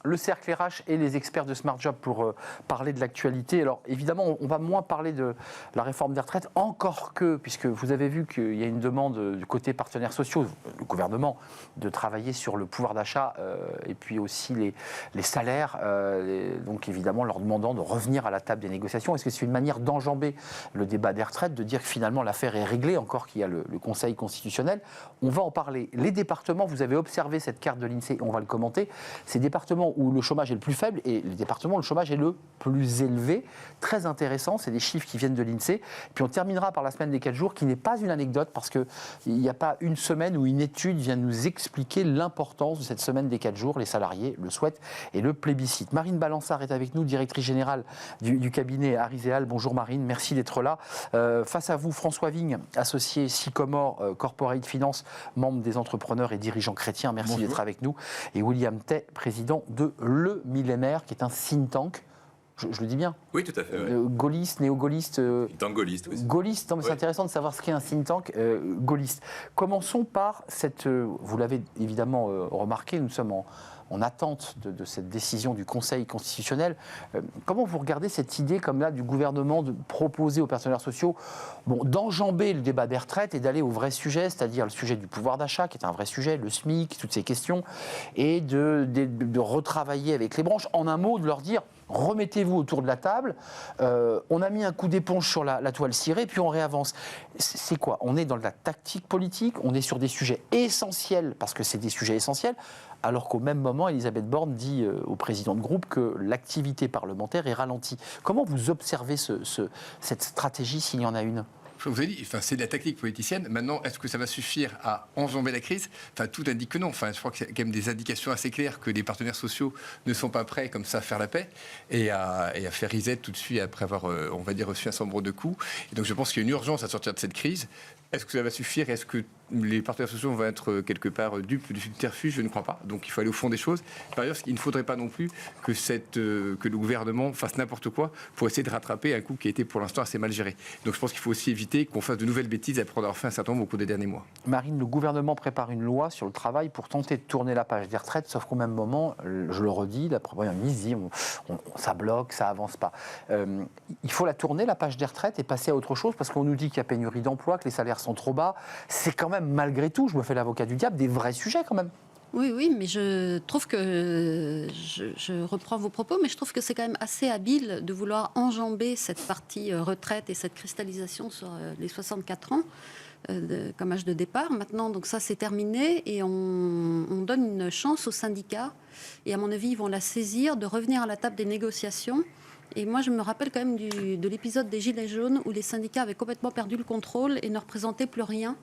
Le cercle RH et les experts de Smart Job pour parler de l'actualité. Alors évidemment, on va moins parler de la réforme des retraites, encore que, puisque vous avez vu qu'il y a une demande du côté partenaires sociaux, le gouvernement, de travailler sur le pouvoir d'achat et puis aussi les salaires, donc évidemment leur demandant de revenir à la table des négociations. Est-ce que c'est une manière d'enjamber le débat des retraites, de dire que finalement l'affaire est réglée, encore qu'il y a le Conseil constitutionnel? On va en parler. Les départements, vous avez observé cette carte de l'INSEE, on va le commenter, ces départements où le chômage est le plus faible et les départements où le chômage est le plus élevé. Très intéressant, c'est des chiffres qui viennent de l'INSEE. Puis on terminera par la semaine des 4 jours, qui n'est pas une anecdote, parce qu'il n'y a pas une semaine où une étude vient nous expliquer l'importance de cette semaine des 4 jours. Les salariés le souhaitent et le plébiscitent. Marine Balançard est avec nous, directrice générale du cabinet Ariséal. Bonjour Marine, merci d'être là. Face à vous, François Vigne, associé Sycomore Corporate Finance, membre des entrepreneurs et dirigeants chrétiens. Merci d'être avec nous. Et William Tay, président de Le Millénaire, qui est un think tank. Je le dis bien? Oui, tout à fait. Ouais. Gaulliste, néo-gaulliste. Think tank gaulliste, oui. Gaulliste, non, mais c'est intéressant de savoir ce qu'est un think tank gaulliste. Commençons par cette. Vous l'avez évidemment remarqué, nous sommes en attente de cette décision du Conseil constitutionnel. Comment vous regardez cette idée comme là du gouvernement de proposer aux partenaires sociaux d'enjamber le débat des retraites et d'aller au vrai sujet, c'est-à-dire le sujet du pouvoir d'achat, qui est un vrai sujet, le SMIC, toutes ces questions, et de retravailler avec les branches, en un mot, de leur dire remettez-vous autour de la table, on a mis un coup d'éponge sur la toile cirée, puis on réavance. C'est quoi? On est dans de la tactique politique, on est sur des sujets essentiels, parce que c'est des sujets essentiels, alors qu'au même moment, Elisabeth Borne dit au président de groupe que l'activité parlementaire est ralentie. Comment vous observez cette stratégie, s'il y en a une? Je vous ai dit, c'est de la tactique politicienne. Maintenant, est-ce que ça va suffire à enjamber la crise? Tout indique que non. Je crois qu'il y a quand même des indications assez claires que les partenaires sociaux ne sont pas prêts comme ça à faire la paix et à faire reset tout de suite après avoir, on va dire, reçu un certain nombre de coups. Et donc je pense qu'il y a une urgence à sortir de cette crise. Est-ce que ça va suffire? Est-ce que les partenaires sociaux vont être quelque part dupes du subterfuge? Je ne crois pas. Donc il faut aller au fond des choses. Par ailleurs, il ne faudrait pas non plus que le gouvernement fasse n'importe quoi pour essayer de rattraper un coup qui a été pour l'instant assez mal géré. Donc je pense qu'il faut aussi éviter qu'on fasse de nouvelles bêtises après avoir fait un certain nombre au cours des derniers mois. Marine, le gouvernement prépare une loi sur le travail pour tenter de tourner la page des retraites, sauf qu'au même moment, je le redis, la première ministre dit ça bloque, ça avance pas. Il faut la tourner, la page des retraites, et passer à autre chose, parce qu'on nous dit qu'il y a pénurie d'emploi, que les salaires sont trop bas. C'est quand même, malgré tout, je me fais l'avocat du diable, des vrais sujets quand même. Oui, mais je trouve que, je reprends vos propos, mais je trouve que c'est quand même assez habile de vouloir enjamber cette partie retraite et cette cristallisation sur les 64 ans comme âge de départ. Maintenant, donc ça c'est terminé et on donne une chance aux syndicats et à mon avis ils vont la saisir, de revenir à la table des négociations. Et moi, je me rappelle quand même de l'épisode des Gilets jaunes où les syndicats avaient complètement perdu le contrôle et ne représentaient plus rien.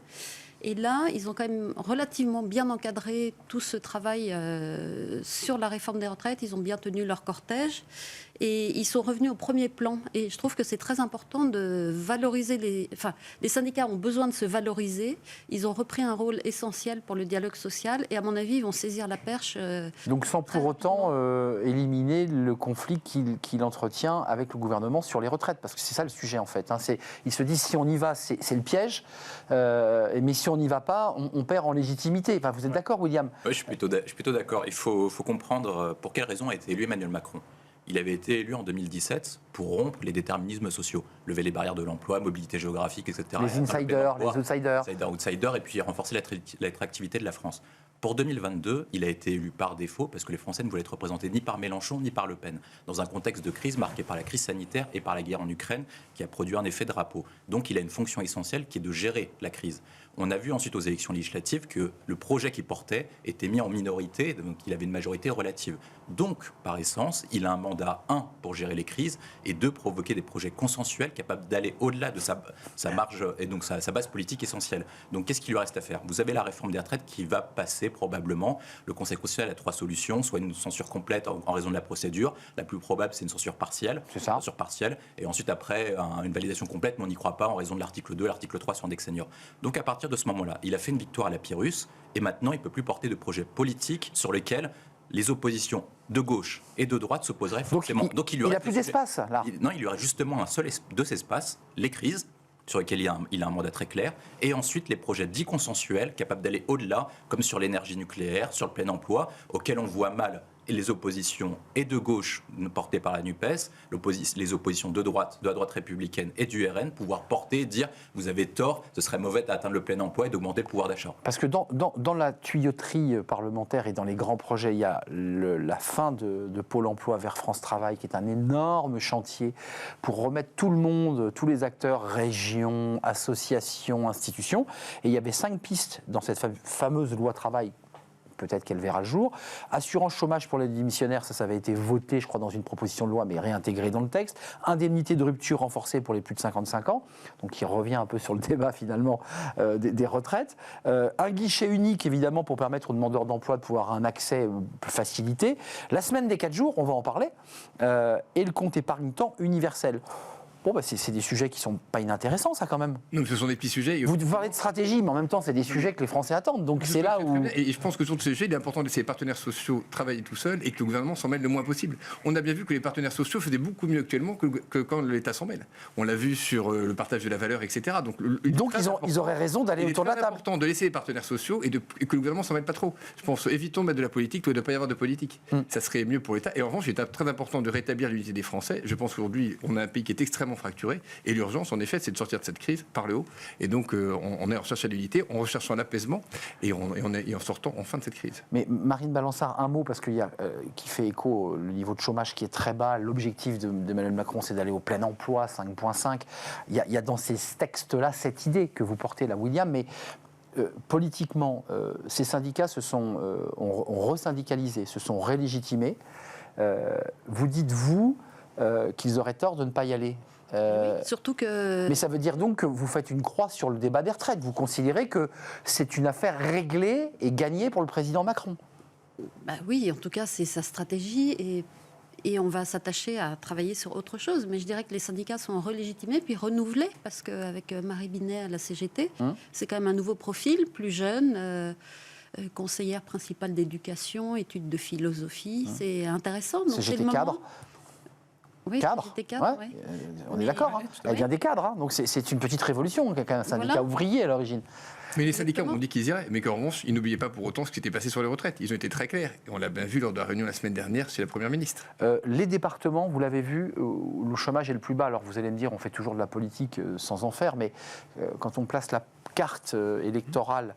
Et là, ils ont quand même relativement bien encadré tout ce travail sur la réforme des retraites. Ils ont bien tenu leur cortège et ils sont revenus au premier plan. Et je trouve que c'est très important de valoriser les syndicats ont besoin de se valoriser. Ils ont repris un rôle essentiel pour le dialogue social et à mon avis, ils vont saisir la perche. Donc sans pour autant éliminer le conflit qu'il entretient avec le gouvernement sur les retraites, parce que c'est ça le sujet en fait. Ils se disent si on y va, c'est le piège, mais si on n'y va pas, on perd en légitimité. Enfin, vous êtes d'accord, William? Oui, je suis plutôt d'accord. Il faut comprendre pour quelle raison a été élu Emmanuel Macron. Il avait été élu en 2017 pour rompre les déterminismes sociaux, lever les barrières de l'emploi, mobilité géographique, etc. Les insiders, les outsiders. Outsiders, et puis renforcer l'attractivité de la France. Pour 2022, il a été élu par défaut parce que les Français ne voulaient être représentés ni par Mélenchon ni par Le Pen, dans un contexte de crise marqué par la crise sanitaire et par la guerre en Ukraine qui a produit un effet drapeau. Donc il a une fonction essentielle qui est de gérer la crise. On a vu ensuite aux élections législatives que le projet qu'il portait était mis en minorité, donc il avait une majorité relative. Donc, par essence, il a un mandat, 1, pour gérer les crises, et 2, provoquer des projets consensuels capables d'aller au-delà de sa marge et donc sa base politique essentielle. Donc, qu'est-ce qu'il lui reste à faire? Vous avez la réforme des retraites qui va passer probablement. Le Conseil constitutionnel a 3 solutions, soit une censure complète en raison de la procédure. La plus probable, c'est une censure partielle. C'est ça. Censure partielle. Et ensuite, après, une validation complète, mais on n'y croit pas en raison de l'article 2, l'article 3 sur index senior. Donc, à partir de ce moment-là, il a fait une victoire à la Pyrrhus, et maintenant, il ne peut plus porter de projets politiques sur lesquels les oppositions de gauche et de droite s'opposeraient forcément. Donc il n'a plus d'espace, là. Non, il y aurait justement deux espaces, les crises, sur lesquels il a un mandat très clair, et ensuite les projets dits consensuels, capables d'aller au-delà, comme sur l'énergie nucléaire, sur le plein emploi, auxquels on voit mal les oppositions et de gauche portées par la NUPES, les oppositions de la droite républicaine et du RN, pouvoir porter et dire vous avez tort, ce serait mauvais d'atteindre le plein emploi et d'augmenter le pouvoir d'achat. Parce que dans la tuyauterie parlementaire et dans les grands projets, il y a la fin de Pôle emploi vers France Travail, qui est un énorme chantier pour remettre tout le monde, tous les acteurs, régions, associations, institutions. Et il y avait 5 pistes dans cette fameuse loi travail. Peut-être qu'elle verra le jour. Assurance chômage pour les démissionnaires, ça avait été voté, je crois, dans une proposition de loi, mais réintégré dans le texte. Indemnité de rupture renforcée pour les plus de 55 ans, donc qui revient un peu sur le débat finalement des retraites. Un guichet unique, évidemment, pour permettre aux demandeurs d'emploi de pouvoir un accès plus facilité. La semaine des 4 jours, on va en parler. Et le compte épargne-temps universel. Bon, c'est des sujets qui ne sont pas inintéressants, ça, quand même. Non, ce sont des petits sujets. Vous parlez de stratégie, mais en même temps, c'est des sujets que les Français attendent. Donc, c'est là où... Et je pense que sur ce sujet, il est important de laisser les partenaires sociaux travailler tout seuls et que le gouvernement s'en mêle le moins possible. On a bien vu que les partenaires sociaux faisaient beaucoup mieux actuellement que quand l'État s'en mêle. On l'a vu sur le partage de la valeur, etc. Donc ils auraient raison d'aller autour de la table. C'est important de laisser les partenaires sociaux et que le gouvernement s'en mêle pas trop. Je pense, évitons de mettre de la politique, il ne doit pas y avoir de politique. Ça serait mieux pour l'État. Et en revanche, il est très important de rétablir l'unité des Français. Je pense qu'aujourd'hui, on a un pays qui est extrêmement fracturé. Et l'urgence, en effet, c'est de sortir de cette crise par le haut. Et donc, on est en recherche à l'unité, en recherchant l'apaisement et en sortant enfin de cette crise. Mais Marine Balançard, un mot, parce qu'il y a qui fait écho le niveau de chômage qui est très bas. L'objectif d'Emmanuel Macron, c'est d'aller au plein emploi, 5,5. Il y a dans ces textes-là cette idée que vous portez là, William, mais politiquement, ces syndicats ont resyndicalisé, se sont rélégitimés. Vous dites, vous, qu'ils auraient tort de ne pas y aller. Oui, surtout que... Mais ça veut dire donc que vous faites une croix sur le débat des retraites. Vous considérez que c'est une affaire réglée et gagnée pour le président Macron. Bah oui, en tout cas, c'est sa stratégie et on va s'attacher à travailler sur autre chose. Mais je dirais que les syndicats sont relégitimés puis renouvelés parce qu'avec Marie Binet à la CGT, c'est quand même un nouveau profil, plus jeune, conseillère principale d'éducation, études de philosophie. C'est intéressant. Donc CGT cadre. Oui, cadre, ouais. On est d'accord, elle vient des cadres, hein. Donc c'est une petite révolution, un syndicat ouvrier à l'origine. Mais les syndicats ont dit qu'ils iraient, mais qu'en revanche, ils n'oubliaient pas pour autant ce qui s'était passé sur les retraites. Ils ont été très clairs, et on l'a bien vu lors de la réunion la semaine dernière chez la Première ministre. Les départements, vous l'avez vu, où le chômage est le plus bas. Alors vous allez me dire, on fait toujours de la politique sans en faire, mais quand on place la carte électorale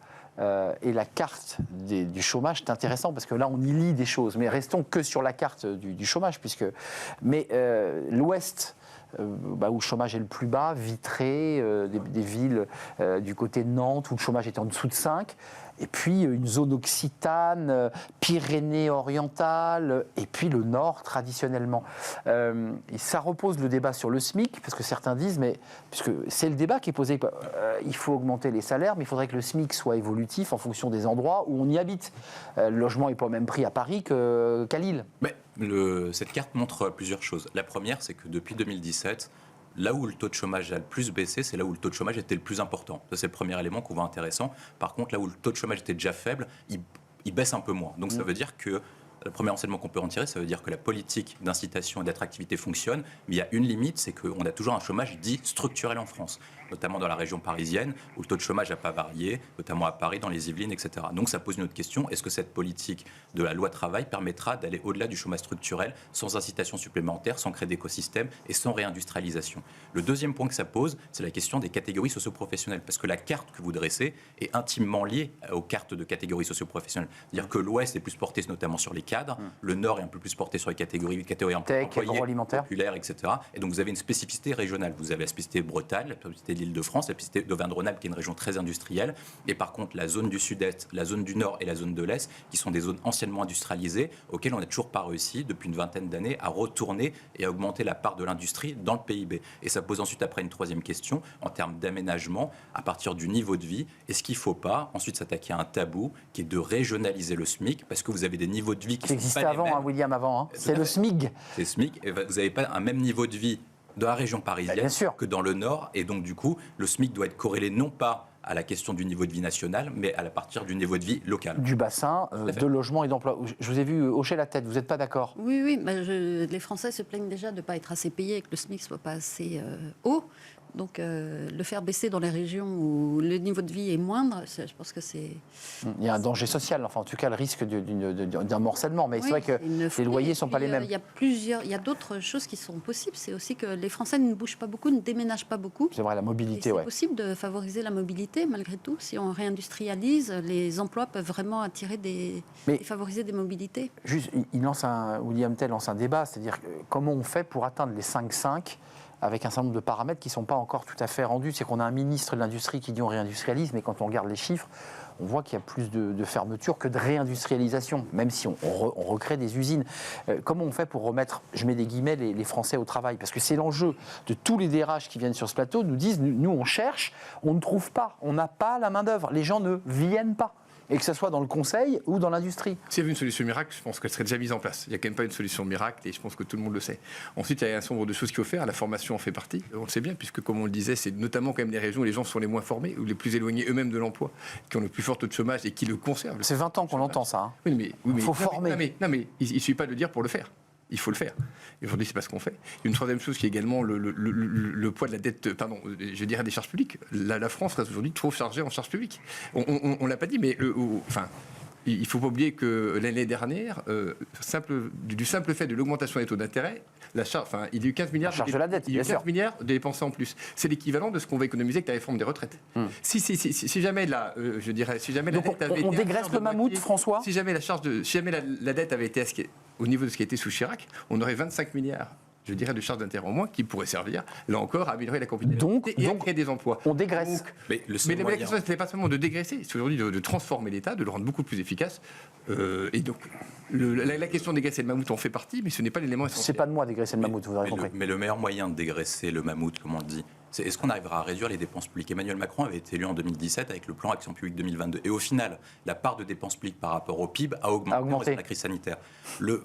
et la carte du chômage, c'est intéressant parce que là on y lit des choses, mais restons que sur la carte du chômage, mais l'Ouest, où le chômage est le plus bas, Vitré, des villes du côté de Nantes où le chômage est en dessous de 5, et puis une zone occitane, Pyrénées-Orientales, et puis le Nord traditionnellement. Et ça repose le débat sur le SMIC, parce que certains disent, mais puisque c'est le débat qui est posé, il faut augmenter les salaires, mais il faudrait que le SMIC soit évolutif en fonction des endroits où on y habite. Le logement n'est pas au même prix à Paris qu'à Lille. Mais cette carte montre plusieurs choses. La première, c'est que depuis 2017, là où le taux de chômage a le plus baissé, c'est là où le taux de chômage était le plus important. Ça, c'est le premier élément qu'on voit intéressant. Par contre, là où le taux de chômage était déjà faible, il baisse un peu moins. Donc ça veut dire que le premier enseignement qu'on peut en tirer, ça veut dire que la politique d'incitation et d'attractivité fonctionne, mais il y a une limite, c'est qu'on a toujours un chômage dit structurel en France, notamment dans la région parisienne, où le taux de chômage n'a pas varié, notamment à Paris, dans les Yvelines, etc. Donc ça pose une autre question, est-ce que cette politique de la loi travail permettra d'aller au-delà du chômage structurel, sans incitation supplémentaire, sans créer d'écosystème et sans réindustrialisation? Le deuxième point que ça pose, c'est la question des catégories socio-professionnelles, parce que la carte que vous dressez est intimement liée aux cartes de catégories socio-professionnelles. C'est-à-dire que l'Ouest est plus porté notamment sur les cadres, le Nord est un peu plus porté sur les catégories tech, agroalimentaire, populaires, etc. Et donc vous avez une spécificité régionale. Vous avez la spécificité Bretagne, la spécificité de l'Île-de-France, la spécificité d'Auvergne-Rhône-Alpes, qui est une région très industrielle. Et par contre, la zone du Sud-Est, la zone du Nord et la zone de l'Est, qui sont des zones anciennement industrialisées, auxquelles on n'a toujours pas réussi, depuis une vingtaine d'années, à retourner et à augmenter la part de l'industrie dans le PIB. Et ça pose ensuite après une troisième question, en termes d'aménagement, à partir du niveau de vie. Est-ce qu'il ne faut pas ensuite s'attaquer à un tabou, qui est de régionaliser le SMIC, parce que vous avez des niveaux de vie qui sont pas avant, William, avant. C'est le SMIC. C'est le SMIC. Et vous n'avez pas un même niveau de vie dans la région parisienne que dans le Nord. Et donc, du coup, le SMIC doit être corrélé non pas à la question du niveau de vie national, mais à partir du niveau de vie local. Du bassin, de logement et d'emploi. Je vous ai vu hocher la tête, vous n'êtes pas d'accord? Oui, les Français se plaignent déjà de ne pas être assez payés et que le SMIC ne soit pas assez haut. Donc, le faire baisser dans les régions où le niveau de vie est moindre, je pense que c'est... Il y a un danger social, enfin en tout cas le risque d'un morcellement. Mais Oui, c'est vrai que les loyers ne sont pas les mêmes. Il y a d'autres choses qui sont possibles. C'est aussi que les Français ne bougent pas beaucoup, ne déménagent pas beaucoup. C'est vrai, la mobilité, C'est possible de favoriser la mobilité malgré tout. Si on réindustrialise, les emplois peuvent vraiment attirer et favoriser des mobilités. Juste, William Tell lance un débat, c'est-à-dire comment on fait pour atteindre les 5,5 avec un certain nombre de paramètres qui ne sont pas encore tout à fait rendus. C'est qu'on a un ministre de l'Industrie qui dit on réindustrialise, mais quand on regarde les chiffres, on voit qu'il y a plus de fermeture que de réindustrialisation, même si on recrée des usines. Comment on fait pour remettre, je mets des guillemets, les Français au travail? Parce que c'est l'enjeu de tous les DRH qui viennent sur ce plateau, nous disent, nous on cherche, on ne trouve pas, on n'a pas la main-d'œuvre, les gens ne viennent pas. Et que ce soit dans le conseil ou dans l'industrie. S'il y avait une solution miracle, je pense qu'elle serait déjà mise en place. Il n'y a quand même pas une solution miracle et je pense que tout le monde le sait. Ensuite, il y a un certain nombre de choses qu'il faut faire. La formation en fait partie. On le sait bien, puisque comme on le disait, c'est notamment quand même les régions où les gens sont les moins formés ou les plus éloignés eux-mêmes de l'emploi, qui ont le plus fort taux de chômage et qui le conservent. C'est 20 ans qu'on entend ça. Hein. Oui, mais il faut former. Non, mais il ne suffit pas de le dire pour le faire. Il faut le faire. Et aujourd'hui, c'est pas ce qu'on fait. Une troisième chose qui est également le poids de la dette, je dirais des charges publiques. La France reste aujourd'hui trop chargée en charges publiques. On l'a pas dit, mais il ne faut pas oublier que l'année dernière, du simple fait de l'augmentation des taux d'intérêt, il y a eu 15 milliards, de la dette, il y a eu 15 milliards dépensés en plus. C'est l'équivalent de ce qu'on va économiser avec la réforme des retraites. Si jamais Donc on dégraisse le mammouth, François. Si jamais la dette avait été au niveau de ce qui a été sous Chirac, on aurait 25 milliards. Je dirais de charges d'intérêt en moins qui pourraient servir, là encore, à améliorer la compétitivité et à créer des emplois. On dégraisse. Mais la question, ce n'est pas seulement de dégraisser, c'est aujourd'hui de transformer l'État, de le rendre beaucoup plus efficace. Et donc, la question de dégraisser le mammouth en fait partie, mais ce n'est pas l'élément essentiel. C'est pas de moi dégraisser le mammouth, vous avez compris. Mais le meilleur moyen de dégraisser le mammouth, comme on le dit, c'est est-ce qu'on arrivera à réduire les dépenses publiques? Emmanuel Macron avait été élu en 2017 avec le plan Action publique 2022. Et au final, la part de dépenses publiques par rapport au PIB a augmenté dans la crise sanitaire.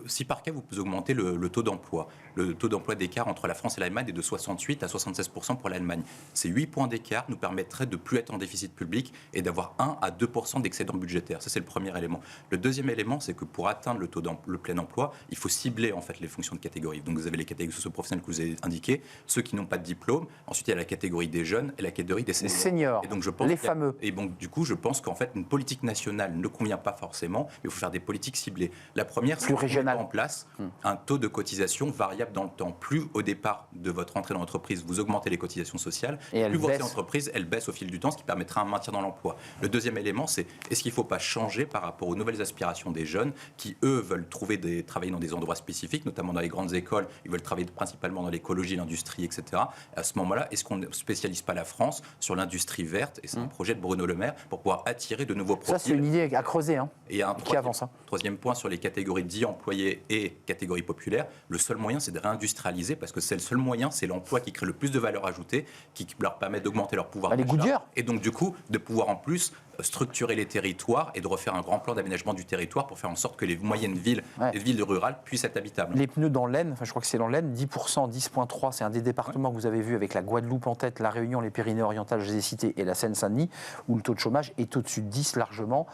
Si par cas, vous pouvez augmenter le taux d'emploi. Le taux d'emploi d'écart entre la France et l'Allemagne est de 68 à 76% pour l'Allemagne. Ces 8 points d'écart nous permettraient de ne plus être en déficit public et d'avoir 1 à 2% d'excédent budgétaire. Ça, c'est le premier élément. Le deuxième élément, c'est que pour atteindre le plein emploi, il faut cibler en fait les fonctions de catégorie. Donc vous avez les catégories socio-professionnelles que vous avez indiquées, ceux qui n'ont pas de diplôme. Ensuite, il y a la catégorie des jeunes et la catégorie des seniors. Et donc, les fameux. Et donc, du coup, je pense qu'en fait, une politique nationale ne convient pas forcément, mais il faut faire des politiques ciblées. La première, c'est de mettre en place un taux de cotisation variable dans le temps. Plus au départ de votre entrée dans l'entreprise, vous augmentez les cotisations sociales, et plus votre entreprise, elle baisse au fil du temps, ce qui permettra un maintien dans l'emploi. Le deuxième élément, c'est est-ce qu'il ne faut pas changer par rapport aux nouvelles aspirations des jeunes qui, eux, veulent travailler dans des endroits spécifiques, notamment dans les grandes écoles, ils veulent travailler principalement dans l'écologie, l'industrie, etc. À ce moment-là, est-ce qu'on ne spécialise pas la France sur l'industrie verte? Et c'est un projet de Bruno Le Maire pour pouvoir attirer de nouveaux profils. Ça, c'est une idée à creuser, et qui avance. Troisième point sur les catégories dits employés et catégories populaires, le seul moyen, c'est de réindustrialiser parce que c'est le seul moyen, c'est l'emploi qui crée le plus de valeur ajoutée, qui leur permet d'augmenter leur pouvoir d'achat. Et donc, du coup, de pouvoir en plus structurer les territoires et de refaire un grand plan d'aménagement du territoire pour faire en sorte que les moyennes villes, les villes rurales puissent être habitables. Les pneus dans l'Aisne, je crois que c'est dans l'Aisne, 10%, 10,3%, c'est un des départements que vous avez vu avec la Guadeloupe en tête, la Réunion, les Pyrénées-Orientales, je les ai cités, et la Seine-Saint-Denis, où le taux de chômage est au-dessus de 10 largement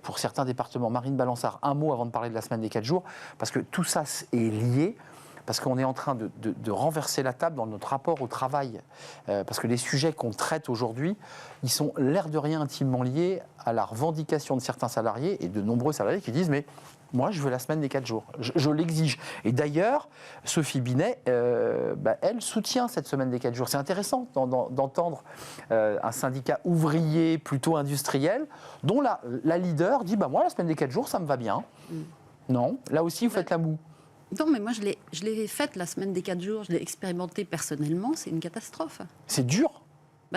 pour certains départements. Marine Balançard, un mot avant de parler de la semaine des 4 jours, parce que tout ça est lié. Parce qu'on est en train de renverser la table dans notre rapport au travail. Parce que les sujets qu'on traite aujourd'hui, ils sont l'air de rien intimement liés à la revendication de certains salariés et de nombreux salariés qui disent « mais moi, je veux la semaine des 4 jours. Je l'exige. » Et d'ailleurs, Sophie Binet, elle soutient cette semaine des 4 jours. C'est intéressant d'entendre un syndicat ouvrier plutôt industriel dont la leader dit « moi, la semaine des 4 jours, ça me va bien. » Non, là aussi, vous faites la moue. Non, mais moi, je l'ai faite la semaine des 4 jours, je l'ai expérimenté personnellement, c'est une catastrophe. C'est dur.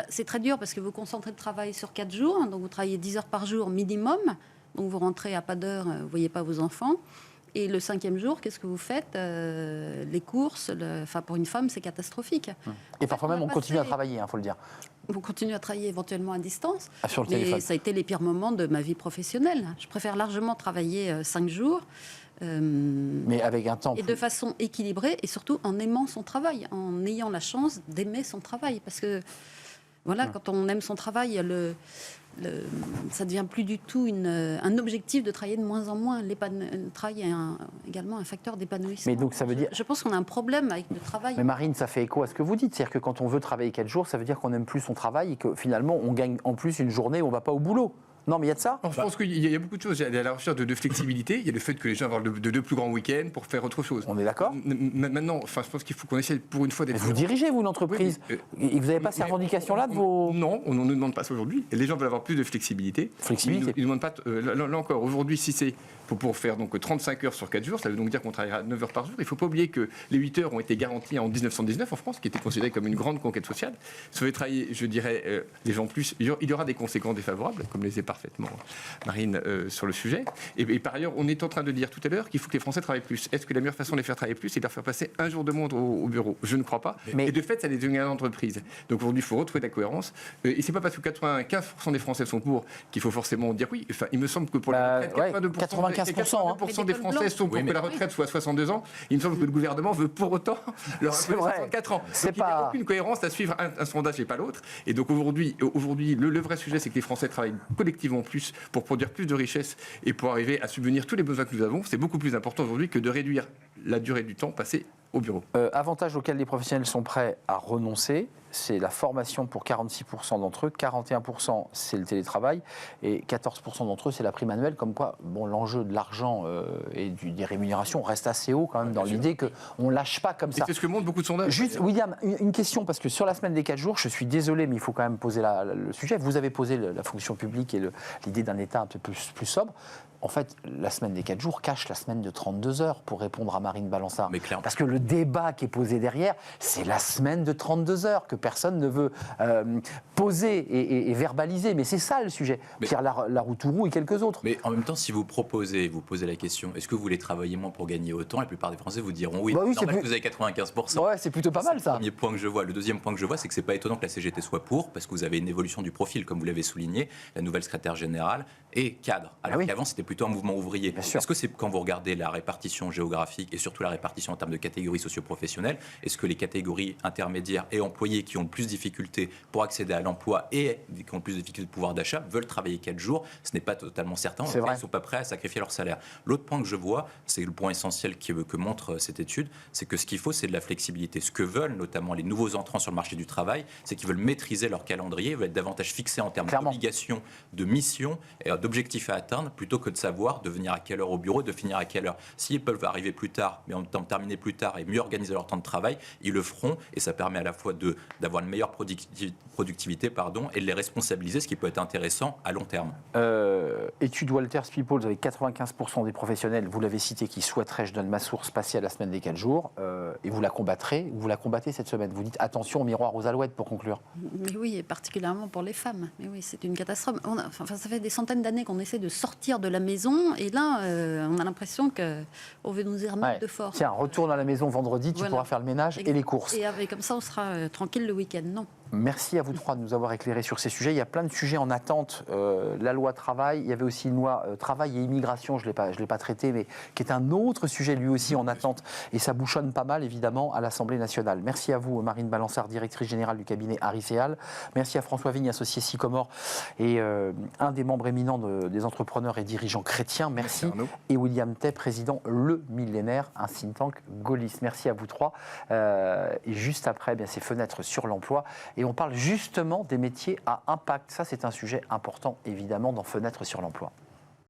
C'est très dur parce que vous concentrez le travail sur 4 jours, donc vous travaillez 10 heures par jour minimum, donc vous rentrez à pas d'heure, vous ne voyez pas vos enfants. Et le 5e jour, qu'est-ce que vous faites? Les courses, pour une femme, c'est catastrophique. Et parfois même, on continue à travailler, il faut le dire. On continue à travailler éventuellement à distance. Sur le mais téléphone. Ça a été les pires moments de ma vie professionnelle. Je préfère largement travailler 5 jours. Mais avec un temps et de façon équilibrée et surtout en aimant son travail, en ayant la chance d'aimer son travail. Parce que voilà, quand on aime son travail, ça devient plus du tout un objectif de travailler de moins en moins. Le travail est également un facteur d'épanouissement. Mais donc ça veut dire... Je pense qu'on a un problème avec le travail. Mais Marine, ça fait écho à ce que vous dites. C'est-à-dire que quand on veut travailler 4 jours, ça veut dire qu'on n'aime plus son travail et que finalement, on gagne en plus une journée où on ne va pas au boulot. Non, mais il y a de ça. Je pense qu'il y a beaucoup de choses. Il y a la recherche de flexibilité. Il y a le fait que les gens aient de 2 plus grands week-ends pour faire autre chose. On est d'accord. Maintenant, je pense qu'il faut qu'on essaie pour une fois d'être... Vous dirigez, vous, une entreprise. Et vous n'avez pas ces revendications-là de vos... Non, on ne nous demande pas ça aujourd'hui. Et les gens veulent avoir plus de flexibilité. Flexibilité. Ils ne demandent pas... Là encore, aujourd'hui, si c'est pour faire donc 35 heures sur 4 jours, ça veut donc dire qu'on travaillera 9 heures par jour. Il ne faut pas oublier que les 8 heures ont été garanties en 1919 en France, qui était considéré comme une grande conquête sociale. Si vous voulez travailler, je dirais, les gens plus... Il y aura des conséquences défavorables, comme le disait parfaitement Marine sur le sujet. Et par ailleurs, on est en train de dire tout à l'heure qu'il faut que les Français travaillent plus. Est-ce que la meilleure façon de les faire travailler plus, c'est de leur faire passer un jour de monde au bureau? Je ne crois pas. Et de fait, ça les devient une entreprise. Donc aujourd'hui, il faut retrouver la cohérence. Et c'est pas parce que 95% des Français sont pour qu'il faut forcément dire oui. Enfin, il me semble que pour la retraite, 82% des Français sont pour que la retraite soit à 62 ans. Il me semble que le gouvernement veut pour autant leur rappeler 64 ans. Donc, il n'y a aucune cohérence à suivre un sondage et pas l'autre. Et donc aujourd'hui, le vrai sujet, c'est que les Français travaillent collectivement plus pour produire plus de richesses et pour arriver à subvenir tous les besoins que nous avons. C'est beaucoup plus important aujourd'hui que de réduire la durée du temps passé au bureau. Avantage auquel les professionnels sont prêts à renoncer, c'est la formation pour 46% d'entre eux, 41% c'est le télétravail et 14% d'entre eux c'est la prime annuelle, comme quoi l'enjeu de l'argent et des rémunérations reste assez haut quand même dans l'idée qu'on ne lâche pas comme ça. C'est ce que montrent beaucoup de sondages. Juste, William, une question, parce que sur la semaine des 4 jours, je suis désolé, mais il faut quand même poser le sujet. Vous avez posé la fonction publique et l'idée d'un État un peu plus sobre. En fait, la semaine des 4 jours cache la semaine de 32 heures, pour répondre à Marine Balançard. Parce que le débat qui est posé derrière, c'est la semaine de 32 heures que personne ne veut poser et verbaliser. Mais c'est ça le sujet. Pierre Laroutourou et quelques autres. Mais en même temps, si vous posez la question, est-ce que vous voulez travailler moins pour gagner autant? La plupart des Français vous diront oui. C'est normal que vous avez 95%. Ouais, c'est plutôt pas mal ça. Le premier point que je vois. Le deuxième point que je vois, c'est que c'est pas étonnant que la CGT soit pour, parce que vous avez une évolution du profil, comme vous l'avez souligné, la nouvelle secrétaire générale et cadre. Alors qu'avant, c'était plutôt un mouvement ouvrier. Est-ce que c'est quand vous regardez la répartition géographique et surtout la répartition en termes de catégories socio-professionnelles, est-ce que les catégories intermédiaires et employés qui ont le plus de difficultés pour accéder à l'emploi et qui ont le plus de difficultés de pouvoir d'achat veulent travailler 4 jours? Ce n'est pas totalement certain. Ils ne sont pas prêts à sacrifier leur salaire. L'autre point que je vois, c'est le point essentiel que montre cette étude, c'est que ce qu'il faut, c'est de la flexibilité. Ce que veulent notamment les nouveaux entrants sur le marché du travail, c'est qu'ils veulent maîtriser leur calendrier, veulent être davantage fixés en termes d'obligations, de missions et d'objectifs à atteindre, plutôt que de savoir de venir à quelle heure au bureau, de finir à quelle heure. S'ils peuvent arriver plus tard, mais en même temps terminer plus tard et mieux organiser leur temps de travail, ils le feront et ça permet à la fois d'avoir une meilleure productivité et de les responsabiliser, ce qui peut être intéressant à long terme. Étude Walters People, vous avez 95% des professionnels, vous l'avez cité, qui souhaiteraient, je donne ma source, passer à la semaine des 4 jours et vous la combattrez, vous la combattez cette semaine. Vous dites attention au miroir aux alouettes pour conclure. Mais oui, et particulièrement pour les femmes. Mais oui, c'est une catastrophe. Ça fait des centaines d'années qu'on essaie de sortir de la maison et là, on a l'impression qu'on veut nous y remettre de force. Tiens, retourne à la maison vendredi, tu pourras faire le ménage et les courses. Et comme ça, on sera tranquille le week-end. Non. Merci à vous trois de nous avoir éclairés sur ces sujets. Il y a plein de sujets en attente. La loi travail, il y avait aussi une loi travail et immigration, je l'ai pas traité, mais qui est un autre sujet lui aussi en attente. Et ça bouchonne pas mal, évidemment, à l'Assemblée nationale. Merci à vous, Marine Balançard, directrice générale du cabinet Harris & Al. Merci à François Vigne, associé Sycomore et un des membres éminents des entrepreneurs et dirigeants chrétiens. Merci. Et William Tay, président Le Millénaire, un think tank gaulliste. Merci à vous trois. Et juste après, c'est Fenêtres sur l'emploi. Et on parle justement des métiers à impact. Ça, c'est un sujet important, évidemment, dans Fenêtres sur l'emploi.